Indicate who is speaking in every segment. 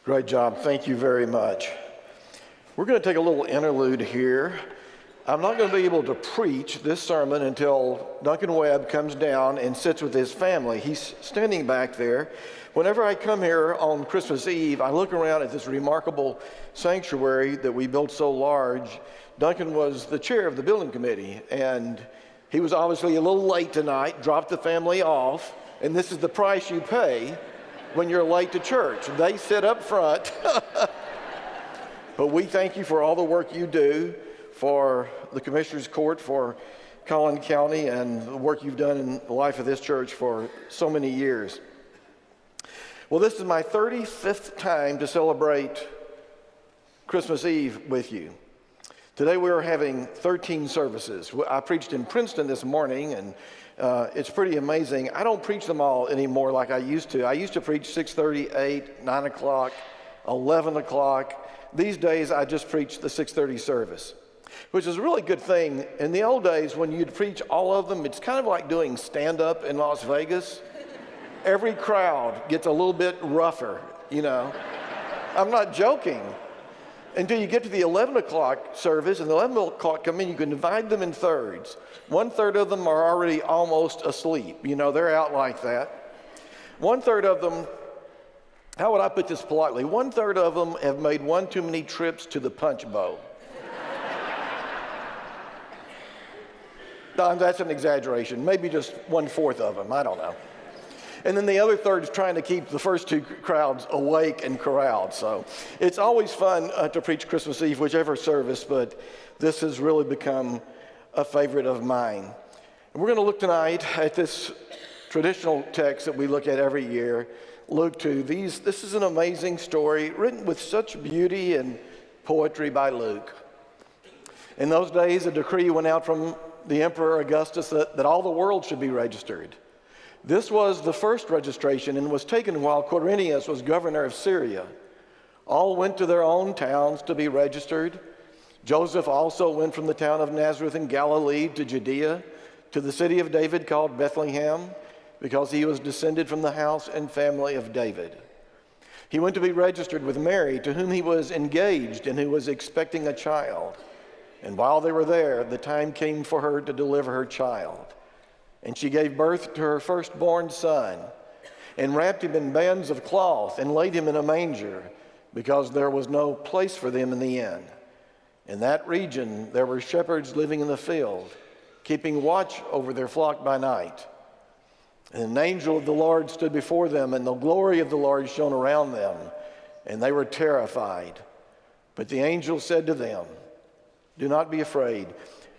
Speaker 1: Great job. Thank you very much. We're going to take a little interlude here. I'm not going to be able to preach this sermon until Duncan Webb comes down and sits with his family. He's standing back there. Whenever I come here on Christmas Eve, I look around at this remarkable sanctuary that we built so large. Duncan was the chair of the building committee, and he was obviously a little late tonight, dropped the family off, and this is the price you pay when you're late to church. They sit up front. But we thank you for all the work you do for the Commissioner's Court, for Collin County, and the work you've done in the life of this church for so many years. Well, this is my 35th time to celebrate Christmas Eve with you. Today we are having 13 services. I preached in Princeton this morning, and it's pretty amazing. I don't preach them all anymore like I used to. I used to preach 6:30, 8, 9 o'clock, 11 o'clock. These days I just preach the 6:30 service, which is a really good thing. In the old days when you'd preach all of them, it's kind of like doing stand-up in Las Vegas. Every crowd gets a little bit rougher, you know. I'm not joking. Until you get to the 11 o'clock service, and the 11 o'clock come in, you can divide them in thirds. 1/3 of them are already almost asleep. You know, they're out like that. 1/3 of them, how would I put this politely? 1/3 of them have made one too many trips to the punch bowl. That's an exaggeration. Maybe just 1/4 of them, I don't know. And then the other third is trying to keep the first two crowds awake and corralled. So it's always fun to preach Christmas Eve, whichever service, but this has really become a favorite of mine. And we're going to look tonight at this traditional text that we look at every year, Luke 2. This is an amazing story written with such beauty and poetry by Luke. In those days, a decree went out from the Emperor Augustus that all the world should be registered. This was the first registration and was taken while Quirinius was governor of Syria. All went to their own towns to be registered. Joseph also went from the town of Nazareth in Galilee to Judea, to the city of David called Bethlehem, because he was descended from the house and family of David. He went to be registered with Mary, to whom he was engaged and who was expecting a child. And while they were there, the time came for her to deliver her child. And she gave birth to her firstborn son, and wrapped him in bands of cloth, and laid him in a manger, because there was no place for them in the inn. In that region there were shepherds living in the field, keeping watch over their flock by night. And an angel of the Lord stood before them, and the glory of the Lord shone around them, and they were terrified. But the angel said to them, "Do not be afraid."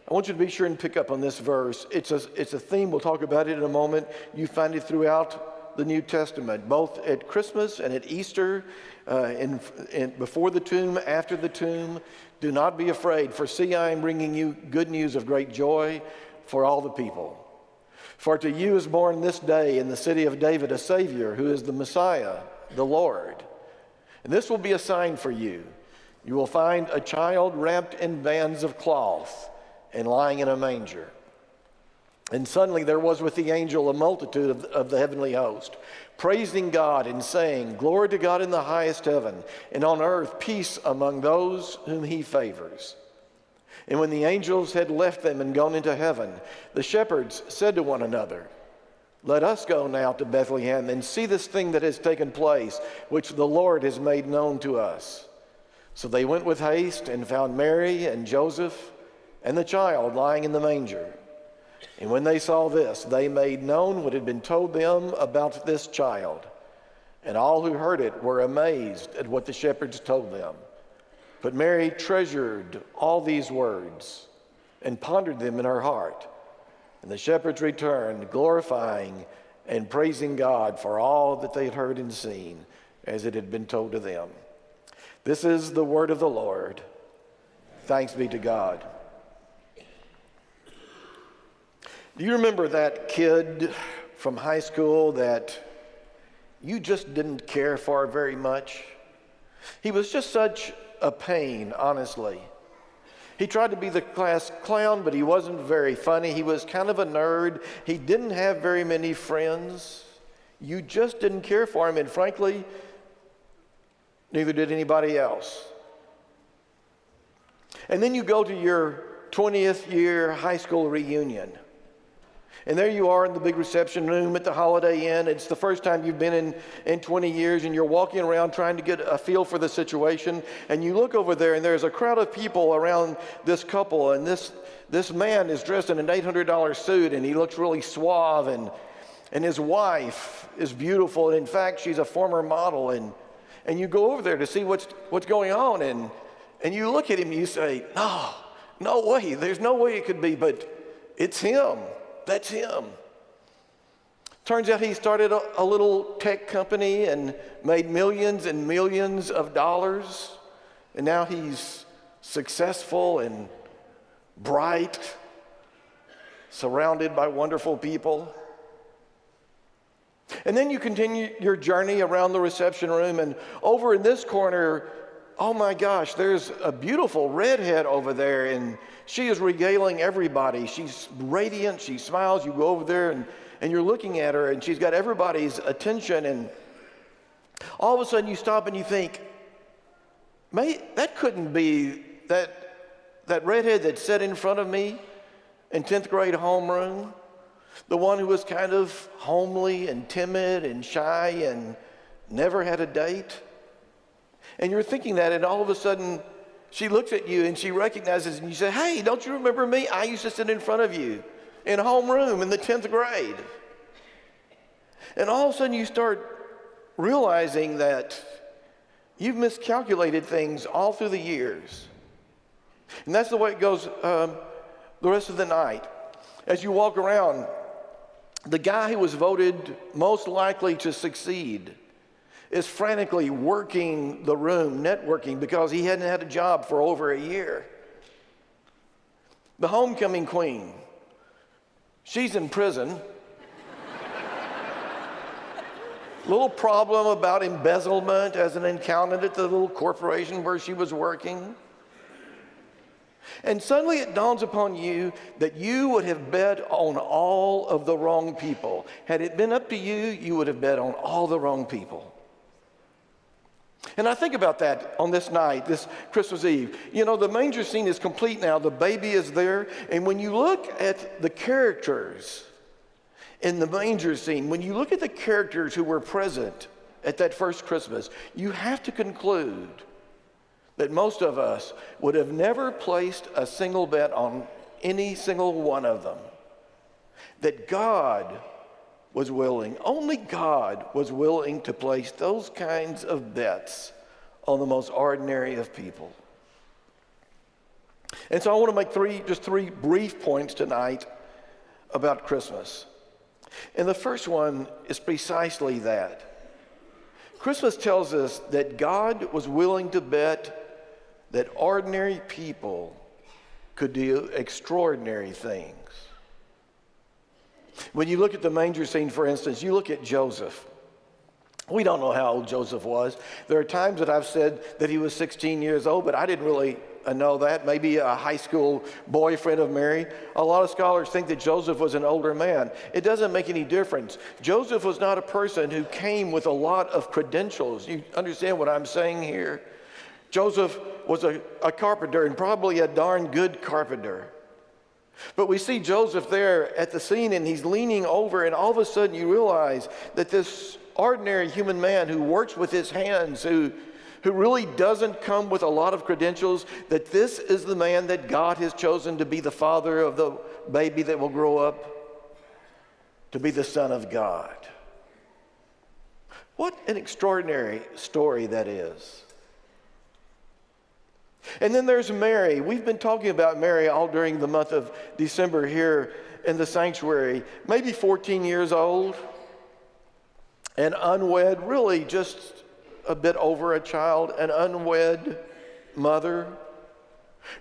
Speaker 1: I want you to be sure and pick up on this verse. It's a theme. We'll talk about it in a moment. You find it throughout the New Testament, both at Christmas and at Easter, before the tomb, after the tomb. Do not be afraid, for see, I am bringing you good news of great joy for all the people. For to you is born this day in the city of David a Savior, who is the Messiah, the Lord. And this will be a sign for you. You will find a child wrapped in bands of cloth and lying in a manger. And suddenly there was with the angel a multitude of the heavenly host, praising God and saying, "Glory to God in the highest heaven, and on earth peace among those whom he favors." And when the angels had left them and gone into heaven, the shepherds said to one another, "Let us go now to Bethlehem and see this thing that has taken place, which the Lord has made known to us." So they went with haste and found Mary and Joseph and the child lying in the manger. And when they saw this, they made known what had been told them about this child. And all who heard it were amazed at what the shepherds told them. But Mary treasured all these words and pondered them in her heart. And the shepherds returned, glorifying and praising God for all that they had heard and seen, as it had been told to them. This is the word of the Lord. Thanks be to God. Do you remember that kid from high school that you just didn't care for very much? He was just such a pain, honestly. He tried to be the class clown, but he wasn't very funny. He was kind of a nerd. He didn't have very many friends. You just didn't care for him, and frankly, Neither did anybody else. And then you go to your 20th year high school reunion. And there you are in the big reception room at the Holiday Inn. It's the first time you've been in 20 years, and you're walking around trying to get a feel for the situation. And you look over there, and there's a crowd of people around this couple. And this man is dressed in an $800 suit, and he looks really suave. And his wife is beautiful. And in fact, she's a former model. And you go over there to see what's going on. And you look at him and you say, no way. There's no way it could be, but it's him. That's him. Turns out he started a little tech company and made millions and millions of dollars. And now he's successful and bright, surrounded by wonderful people. And then you continue your journey around the reception room, and over in this corner, oh my gosh, there's a beautiful redhead over there, and she is regaling everybody. She's radiant, she smiles. You go over there and you're looking at her, and she's got everybody's attention, and all of a sudden you stop and you think, that couldn't be that redhead that sat in front of me in 10th grade homeroom, the one who was kind of homely and timid and shy and never had a date. And you're thinking that, and all of a sudden, she looks at you and she recognizes, and you say, hey, don't you remember me? I used to sit in front of you in homeroom in the 10th grade. And all of a sudden, you start realizing that you've miscalculated things all through the years. And that's the way it goes the rest of the night. As you walk around, the guy who was voted most likely to succeed is frantically working the room, networking, because he hadn't had a job for over a year. The homecoming queen, she's in prison. Little problem about embezzlement as an accountant at the little corporation where she was working. And suddenly it dawns upon you that you would have bet on all of the wrong people. Had it been up to you, you would have bet on all the wrong people. And I think about that on this night, this Christmas Eve. You know, the manger scene is complete now. The baby is there. And when you look at the characters in the manger scene, when you look at the characters who were present at that first Christmas, you have to conclude that most of us would have never placed a single bet on any single one of them. That God was willing, only God was willing to place those kinds of bets on the most ordinary of people. And so I want to make just three brief points tonight about Christmas. And the first one is precisely that. Christmas tells us that God was willing to bet that ordinary people could do extraordinary things. When you look at the manger scene, for instance, you look at Joseph. We don't know how old Joseph was. There are times that I've said that he was 16 years old, but I didn't really know that. Maybe a high school boyfriend of Mary. A lot of scholars think that Joseph was an older man. It doesn't make any difference. Joseph was not a person who came with a lot of credentials. You understand what I'm saying here? Joseph was a carpenter, and probably a darn good carpenter. But we see Joseph there at the scene, and he's leaning over, and all of a sudden you realize that this ordinary human man who works with his hands, who really doesn't come with a lot of credentials, that this is the man that God has chosen to be the father of the baby that will grow up to be the Son of God. What an extraordinary story that is. And then there's Mary. We've been talking about Mary all during the month of December here in the sanctuary. Maybe 14 years old and unwed, really just a bit over a child, an unwed mother,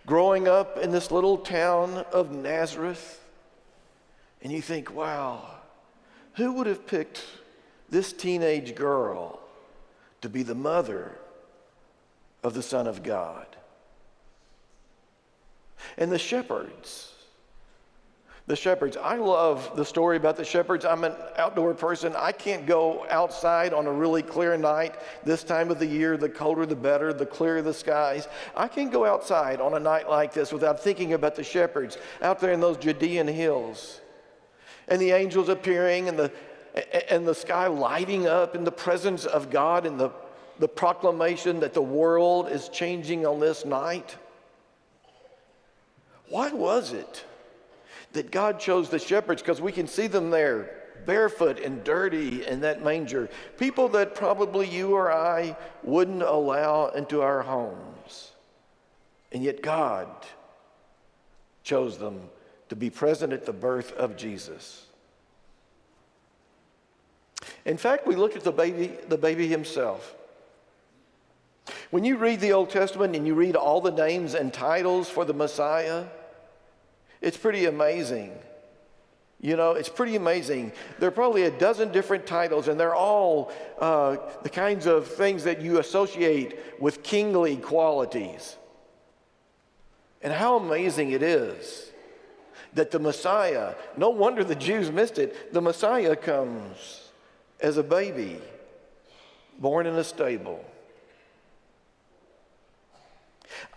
Speaker 1: growing up in this little town of Nazareth. And you think, wow, who would have picked this teenage girl to be the mother of the Son of God? And the shepherds The shepherds. I love the story about the shepherds. I'm an outdoor person. I can't go outside on a really clear night. This time of the year, the colder the better, the clearer the skies. I can't go outside on a night like this without thinking about the shepherds out there in those Judean hills. And the angels appearing and the sky lighting up in the presence of God and the proclamation that the world is changing on this night. Why was it that God chose the shepherds? Because we can see them there, barefoot and dirty in that manger. People that probably you or I wouldn't allow into our homes. And yet God chose them to be present at the birth of Jesus. In fact, we look at the baby himself. When you read the Old Testament and you read all the names and titles for the Messiah, it's pretty amazing. You know, it's pretty amazing. There are probably a dozen different titles, and they're all the kinds of things that you associate with kingly qualities. And how amazing it is that the Messiah, no wonder the Jews missed it, the Messiah comes as a baby, born in a stable.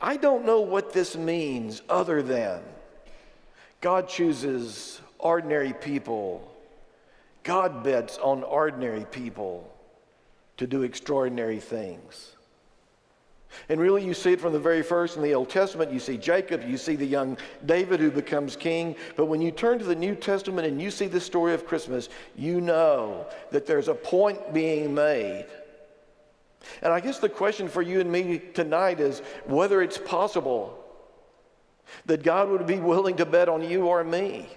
Speaker 1: I don't know what this means other than God chooses ordinary people. God bets on ordinary people to do extraordinary things. And really you see it from the very first in the Old Testament. You see Jacob, you see the young David who becomes king. But when you turn to the New Testament and you see the story of Christmas, you know that there's a point being made. And I guess the question for you and me tonight is whether it's possible that God would be willing to bet on you or me.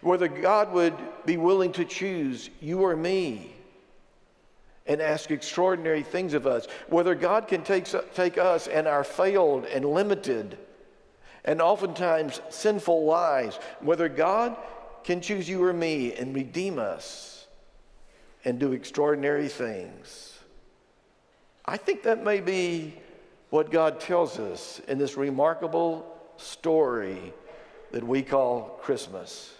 Speaker 1: Whether God would be willing to choose you or me and ask extraordinary things of us. Whether God can take us and our failed and limited and oftentimes sinful lives. Whether God can choose you or me and redeem us and do extraordinary things. I think that may be what God tells us in this remarkable story that we call Christmas.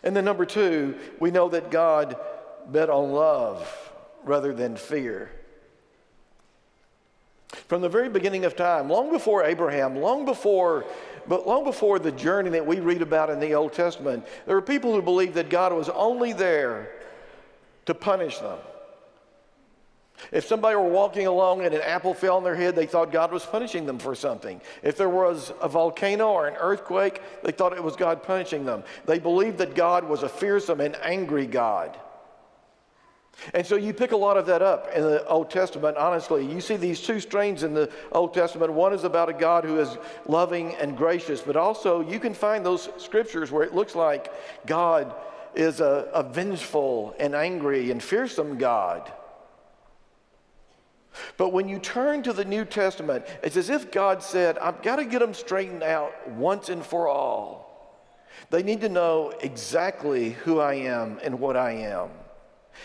Speaker 1: And then number two, we know that God bet on love rather than fear. From the very beginning of time, long before Abraham, long before the journey that we read about in the Old Testament, there were people who believed that God was only there to punish them. If somebody were walking along and an apple fell on their head, they thought God was punishing them for something. If there was a volcano or an earthquake, they thought it was God punishing them. They believed that God was a fearsome and angry God. And so you pick a lot of that up in the Old Testament, honestly. You see these two strains in the Old Testament. One is about a God who is loving and gracious, but also you can find those scriptures where it looks like God is a vengeful and angry and fearsome God. But when you turn to the New Testament, it's as if God said, I've got to get them straightened out once and for all. They need to know exactly who I am and what I am.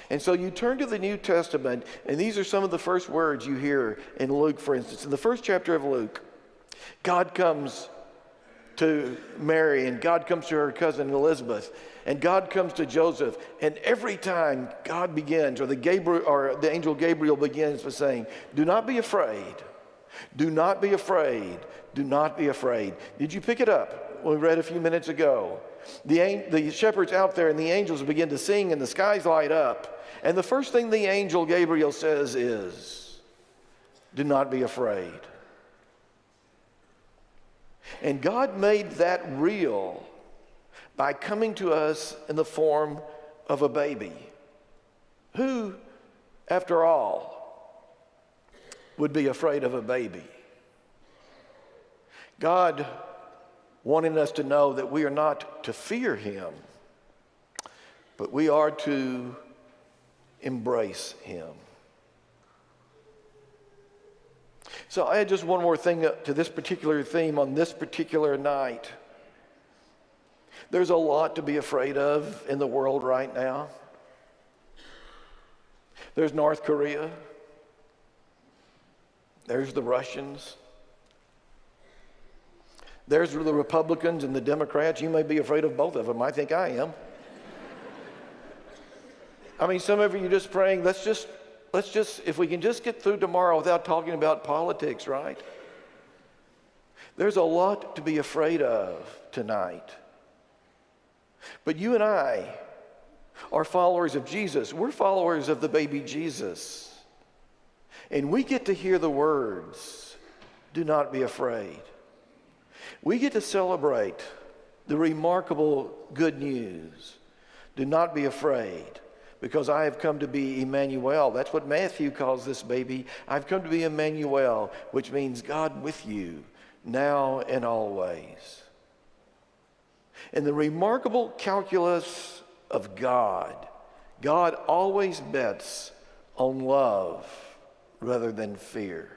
Speaker 1: And so you turn to the New Testament, and these are some of the first words you hear in Luke, for instance. In the first chapter of Luke, God comes to Mary, and God comes to her cousin Elizabeth, and God comes to Joseph. And every time God begins, or the angel Gabriel begins by saying, do not be afraid. Do not be afraid. Do not be afraid. Did you pick it up when we read a few minutes ago? The shepherds out there and the angels begin to sing and the skies light up. And the first thing the angel Gabriel says is, do not be afraid. And God made that real by coming to us in the form of a baby. Who, after all, would be afraid of a baby? God wanting us to know that we are not to fear him, but we are to embrace him. So I had just one more thing to this particular theme on this particular night. There's a lot to be afraid of in the world right now. There's North Korea. There's the Russians. There's the Republicans and the Democrats. You may be afraid of both of them. I think I am. I mean, some of you are just praying, let's just, if we can just get through tomorrow without talking about politics, right? There's a lot to be afraid of tonight. But you and I are followers of Jesus. We're followers of the baby Jesus. And we get to hear the words, do not be afraid. We get to celebrate the remarkable good news. Do not be afraid, because I have come to be Emmanuel. That's what Matthew calls this baby. I've come to be Emmanuel, which means God with you now and always. In the remarkable calculus of God, God always bets on love rather than fear.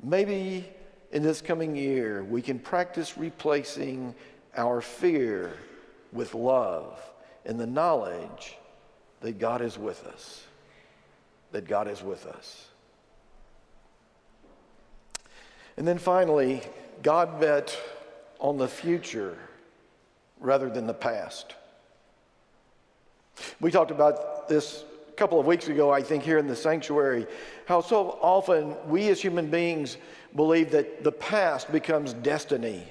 Speaker 1: Maybe in this coming year, we can practice replacing our fear with love and the knowledge that God is with us. That God is with us. And then finally, God bet on the future rather than the past. We talked about this a couple of weeks ago, I think, here in the sanctuary, how so often we as human beings believe that the past becomes destiny.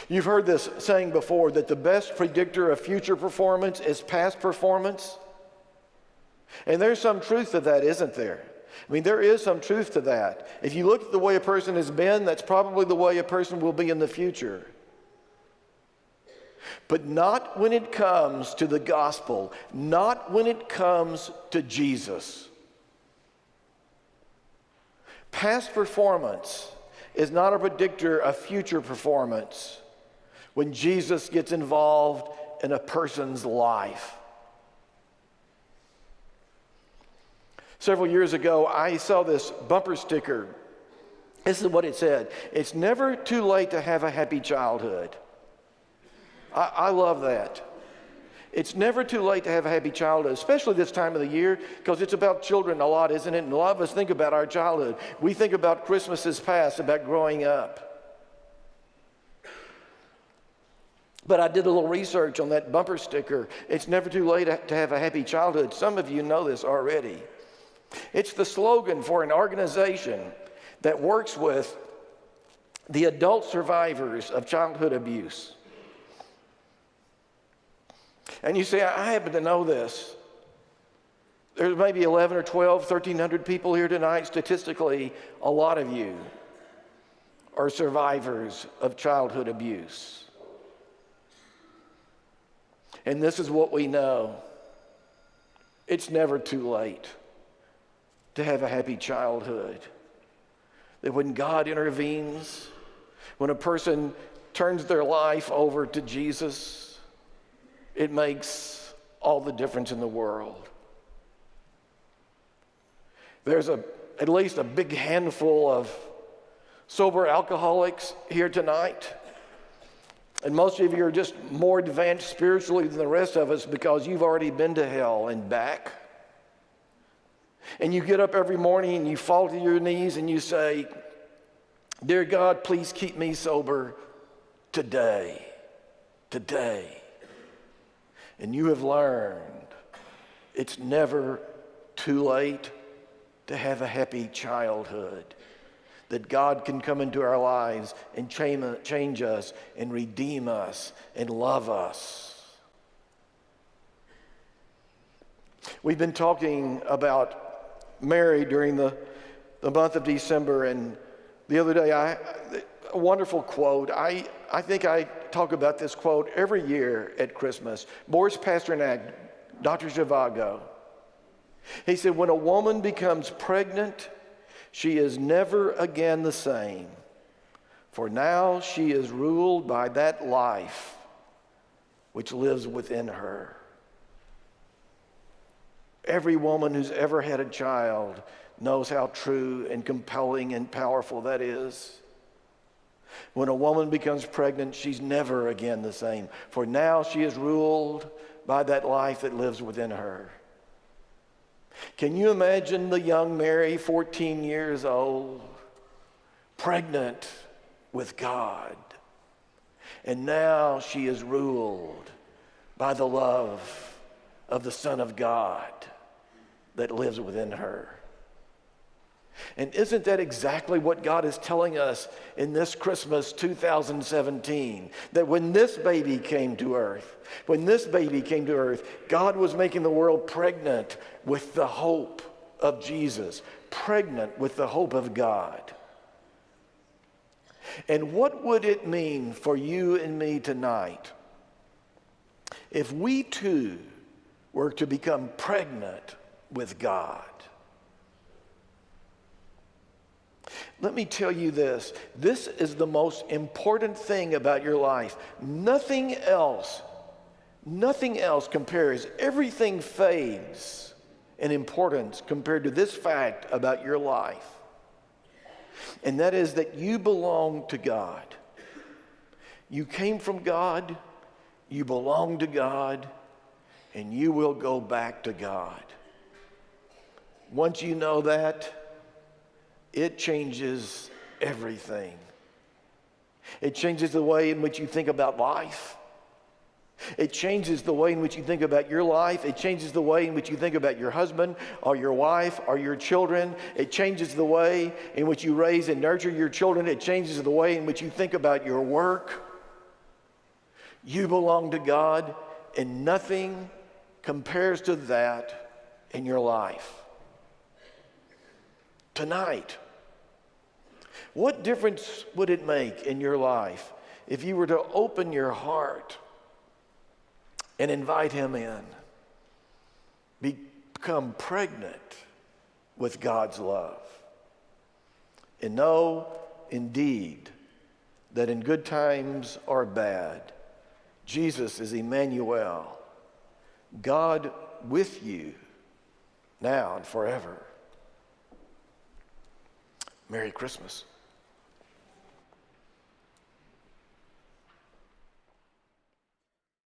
Speaker 1: You've heard this saying before, that the best predictor of future performance is past performance. And there's some truth to that, isn't there? I mean, there is some truth to that. If you look at the way a person has been, that's probably the way a person will be in the future. But not when it comes to the gospel, not when it comes to Jesus. Past performance is not a predictor of future performance when Jesus gets involved in a person's life. Several years ago, I saw this bumper sticker. This is what it said: "It's never too late to have a happy childhood." I love that. It's never too late to have a happy childhood, especially this time of the year, because it's about children a lot, isn't it? And a lot of us think about our childhood. We think about Christmases past, about growing up. But I did a little research on that bumper sticker. It's never too late to have a happy childhood. Some of you know this already. It's the slogan for an organization that works with the adult survivors of childhood abuse. And you say, I happen to know this. There's maybe 11 or 12, 1,300 people here tonight. Statistically, a lot of you are survivors of childhood abuse. And this is what we know. It's never too late to have a happy childhood. That when God intervenes, when a person turns their life over to Jesus, it makes all the difference in the world. There's at least a big handful of sober alcoholics here tonight. And most of you are just more advanced spiritually than the rest of us because you've already been to hell and back. And you get up every morning and you fall to your knees and you say, "Dear God, please keep me sober today. Today." And you have learned it's never too late to have a happy childhood. That God can come into our lives and change us and redeem us and love us. We've been talking about Mary during the month of December, and the other day, a wonderful quote. I think I talk about this quote every year at Christmas. Boris Pasternak, Dr. Zhivago. He said, "When a woman becomes pregnant, she is never again the same, for now she is ruled by that life which lives within her." Every woman who's ever had a child knows how true and compelling and powerful that is. When a woman becomes pregnant, she's never again the same, for now she is ruled by that life that lives within her. Can you imagine the young Mary, 14 years old, pregnant with God. And now she is ruled by the love of the Son of God that lives within her. And isn't that exactly what God is telling us in this Christmas 2017? That when this baby came to earth, God was making the world pregnant with the hope of Jesus, pregnant with the hope of God. And what would it mean for you and me tonight if we too were to become pregnant with God? Let me tell you this. This is the most important thing about your life. Nothing else compares. Everything fades in importance compared to this fact about your life. And that is that you belong to God. You came from God, you belong to God, and you will go back to God. Once you know that, it changes everything. It changes the way in which you think about life. It changes the way in which you think about your life. It changes the way in which you think about your husband or your wife or your children. It changes the way in which you raise and nurture your children. It changes the way in which you think about your work. You belong to God, and nothing compares to that in your life. Tonight, what difference would it make in your life if you were to open your heart and invite him in? Become pregnant with God's love. And know, indeed, that in good times or bad, Jesus is Emmanuel, God with you, now and forever. Merry Christmas.